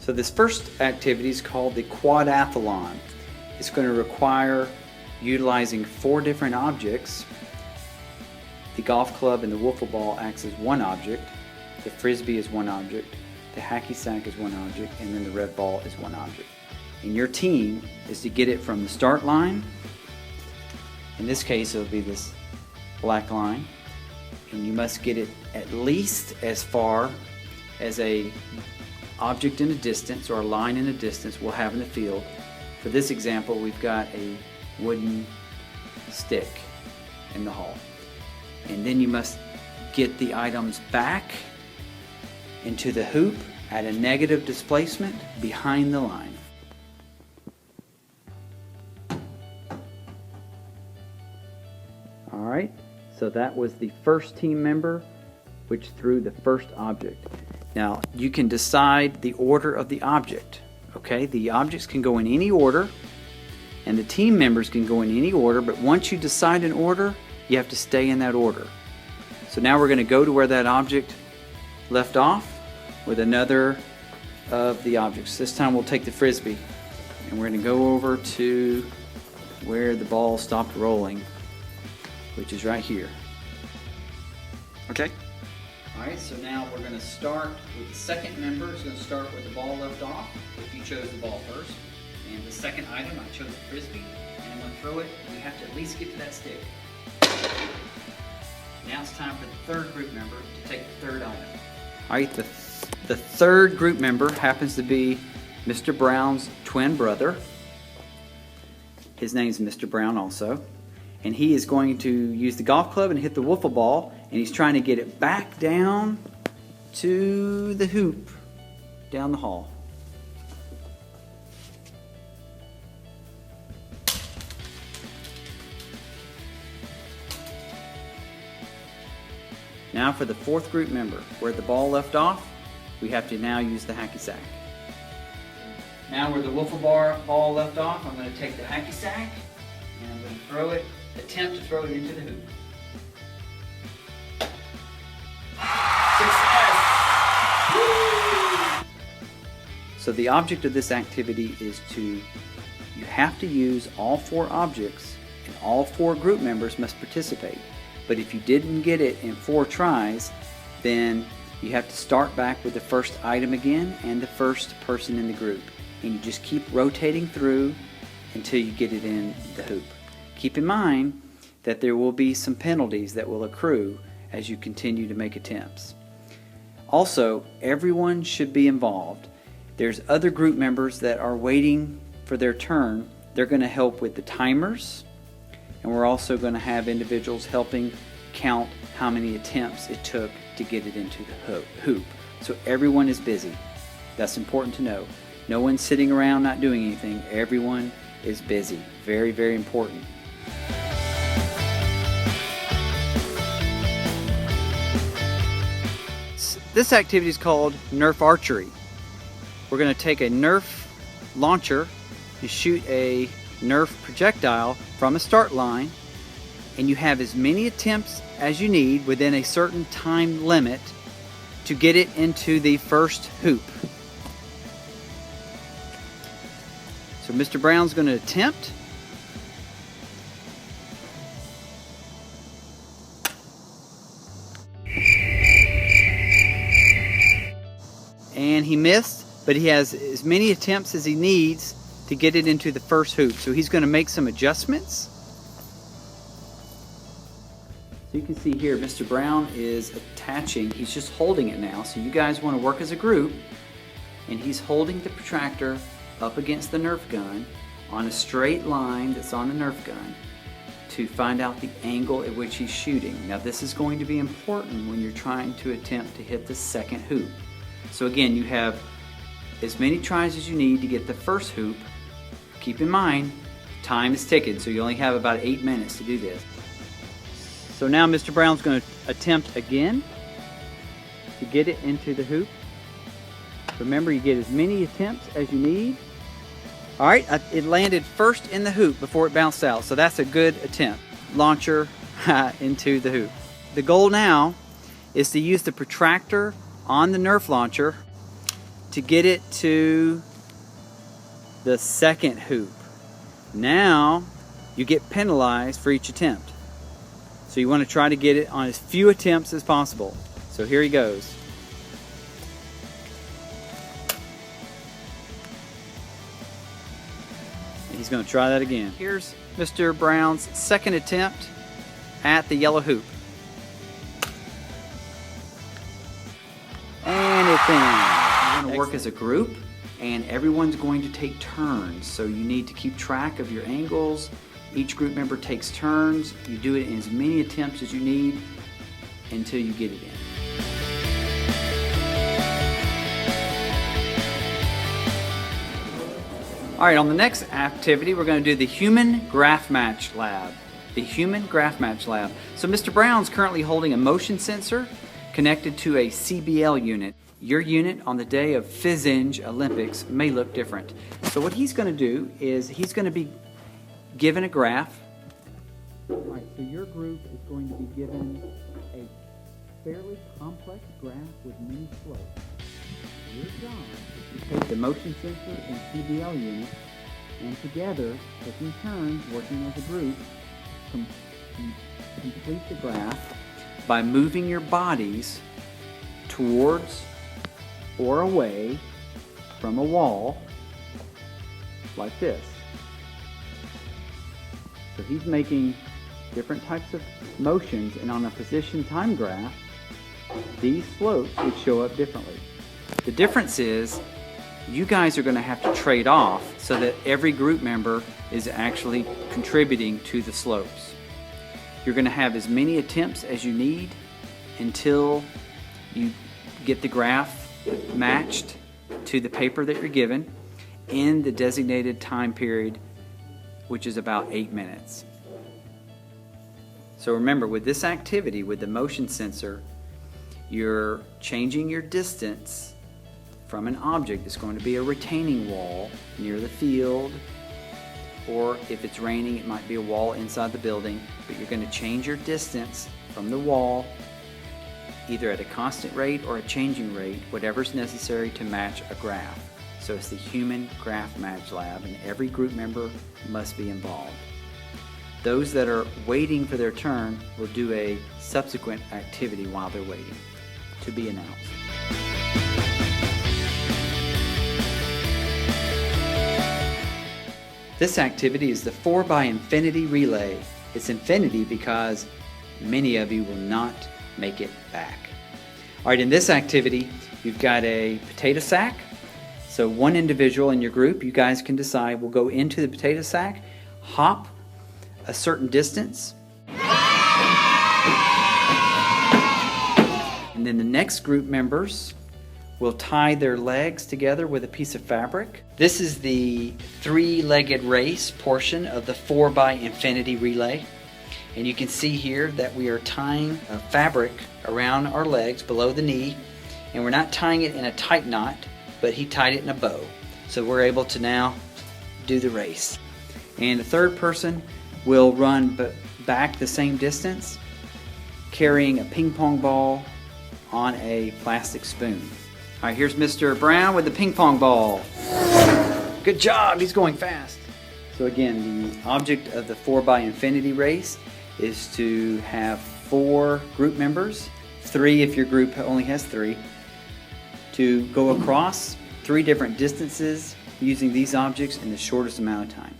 So this first activity is called the quadathlon. It's going to require utilizing 4 different objects. The golf club and the wiffle ball acts as one object, the frisbee is one object, the hacky sack is one object, and then the red ball is one object. And your team is to get it from the start line. In this case, it'll be this black line, and you must get it at least as far as a object in a distance or a line in a distance we'll have in the field. For this example, we've got a wooden stick in the hall. And then you must get the items back into the hoop at a negative displacement behind the line. Alright, so that was the first team member which threw the first object. Now you can decide the order of the object. Okay, the objects can go in any order and the team members can go in any order, but once you decide an order, you have to stay in that order. So now we're going to go to where that object left off with another of the objects. This time we'll take the frisbee and we're going to go over to where the ball stopped rolling, which is right here. Okay. Alright, so now we're going to start with the second member. It's going to start where the ball left off, if you chose the ball first. And the second item, I chose the frisbee, and I'm going to throw it, and we have to at least get to that stick. Now it's time for the third group member to take the third item. Alright, the third group member happens to be Mr. Brown's twin brother. His name's Mr. Brown also. And he is going to use the golf club and hit the wiffle ball, and he's trying to get it back down to the hoop down the hall. Now for the fourth group member, where the ball left off, we have to now use the hacky sack. Now where the wiffle ball left off, I'm going to take the hacky sack and I'm going to throw it, attempt to throw it into the hoop. Success! Woo! So the object of this activity is you have to use all 4 objects and all 4 group members must participate. But if you didn't get it in 4 tries, then you have to start back with the first item again and the first person in the group. And you just keep rotating through until you get it in the hoop. Keep in mind that there will be some penalties that will accrue as you continue to make attempts. Also, everyone should be involved. There's other group members that are waiting for their turn. They're going to help with the timers, and we're also going to have individuals helping count how many attempts it took to get it into the hoop. So everyone is busy. That's important to know. No one's sitting around not doing anything. Everyone is busy. Very, very important. This activity is called Nerf archery. We're going to take a Nerf launcher and shoot a Nerf projectile from a start line, and you have as many attempts as you need within a certain time limit to get it into the first hoop. So Mr. Brown's going to attempt. And he missed, but he has as many attempts as he needs to get it into the first hoop. So he's going to make some adjustments. So you can see here Mr. Brown is attaching, he's just holding it now. So you guys want to work as a group, and he's holding the protractor up against the Nerf gun on a straight line that's on the Nerf gun to find out the angle at which he's shooting. Now this is going to be important when you're trying to attempt to hit the second hoop. So again, you have as many tries as you need to get the first hoop. Keep in mind, time is ticking, so you only have about 8 minutes to do this. So now Mr. Brown's going to attempt again to get it into the hoop. Remember, you get as many attempts as you need. All right, it landed first in the hoop before it bounced out, so that's a good attempt. Launcher into the hoop. The goal now is to use the protractor on the Nerf launcher to get it to the second hoop. Now you get penalized for each attempt. So you want to try to get it on as few attempts as possible. So here he goes. And he's going to try that again. Here's Mr. Brown's second attempt at the yellow hoop. And it's in. You're going to work as a group, and everyone's going to take turns. So you need to keep track of your angles. Each group member takes turns. You do it in as many attempts as you need until you get it in. All right, on the next activity, we're going to do the Human Graph Match Lab. The Human Graph Match Lab. So Mr. Brown's currently holding a motion sensor connected to a CBL unit. Your unit on the day of PhysEng Olympics may look different. So what he's going to do is he's going to be given a graph. All right, so your group is going to be given a fairly complex graph with many slopes. Your job is to take the motion sensor and CBL unit, and together, taking turns, working as a group, complete the graph by moving your bodies towards or away from a wall like this. So he's making different types of motions, and on a position time graph, these slopes would show up differently. The difference is you guys are going to have to trade off so that every group member is actually contributing to the slopes. You're going to have as many attempts as you need until you get the graph matched to the paper that you're given in the designated time period, which is about 8 minutes. So remember, with this activity, with the motion sensor, you're changing your distance from an object. It's going to be a retaining wall near the field, or if it's raining, it might be a wall inside the building, but you're going to change your distance from the wall either at a constant rate or a changing rate, whatever's necessary to match a graph. So it's the Human Graph Match Lab, and every group member must be involved. Those that are waiting for their turn will do a subsequent activity while they're waiting, to be announced. This activity is the 4x-infinity relay. It's infinity because many of you will not make it back. All right, in this activity, you've got a potato sack. So one individual in your group, you guys can decide, will go into the potato sack, hop a certain distance, and then the next group members will tie their legs together with a piece of fabric. This is the three-legged race portion of the 4x-infinity relay. And you can see here that we are tying a fabric around our legs below the knee, and we're not tying it in a tight knot, but he tied it in a bow. So we're able to now do the race. And the third person will run back the same distance, carrying a ping pong ball on a plastic spoon. All right, here's Mr. Brown with the ping pong ball. Good job, he's going fast. So again, the object of the 4x-infinity race is to have 4 group members, 3 if your group only has 3, to go across 3 different distances using these objects in the shortest amount of time.